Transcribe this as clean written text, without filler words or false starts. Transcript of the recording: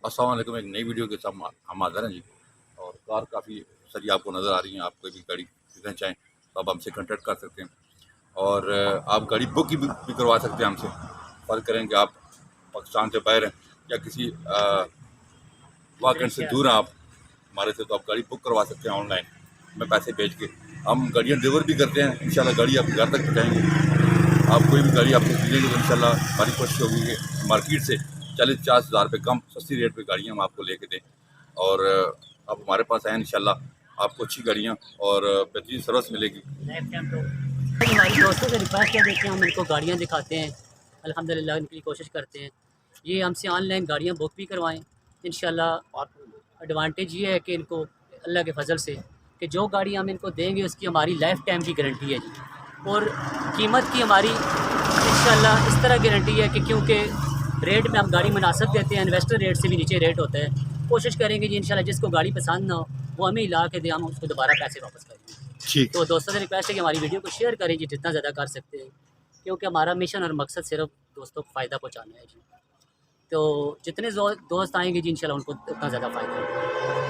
अस्सलाम वालेकुम। एक नई वीडियो के साथ हम हाज़िर हैं जी। और कार काफ़ी सारी आपको नज़र आ रही हैं। आप कोई भी गाड़ी खरीदना चाहें तो आप हमसे कॉन्टैक्ट कर सकते हैं और आप गाड़ी बुक भी करवा सकते हैं हमसे। फ़र्ज़ करें कि आप पाकिस्तान से बाहर हैं या किसी वाकई से दूर हैं आप हमारे से, तो आप गाड़ी बुक करवा सकते हैं ऑनलाइन में पैसे भेज के। हम गाड़ियाँ डिलीवर भी करते हैं, इंशाल्लाह गाड़ी आपके घर तक पहुँचाएँगे। आप कोई भी गाड़ी आपको खरीदेंगे तो इंशाल्लाह हमारी कोशिश होगी कि मार्केट से 40-50 हज़ार रुपये कम सस्ती रेट पे गाड़ियाँ हम आपको लेके दें। और आप हमारे पास आएँ, इंशाल्लाह आपको अच्छी गाड़ियाँ और बेहतरीन सर्विस मिलेगी। हमारी दोस्तों से रिक्वेस्ट है, देखिए हम इनको गाड़ियाँ दिखाते हैं, अल्हम्दुलिल्लाह इनकी कोशिश करते हैं ये हमसे ऑनलाइन गाड़ियाँ बुक भी करवाएं इंशाल्लाह। एडवांटेज ये है कि इनको अल्लाह के फजल से कि जो गाड़ी हम इनको देंगे उसकी हमारी लाइफ टाइम की गारंटी है जी। और कीमत की हमारी इंशाल्लाह इस तरह गारंटी है कि क्योंकि रेट में हम गाड़ी मुनासिब देते हैं, इन्वेस्टर रेट से भी नीचे रेट होता है। कोशिश करेंगे जी इंशाल्लाह जिसको गाड़ी पसंद ना हो वो हमें ला के दे, हम उसको दोबारा पैसे वापस करेंगे। ठीक। तो दोस्तों से रिक्वेस्ट है कि हमारी वीडियो को शेयर करें जी जितना ज़्यादा कर सकते हैं, क्योंकि हमारा मिशन और मकसद सिर्फ दोस्तों को फ़ायदा पहुँचाना है जी। तो जितने दोस्त आएंगे जी इंशाल्लाह उनको उतना ज़्यादा फ़ायदा होगा।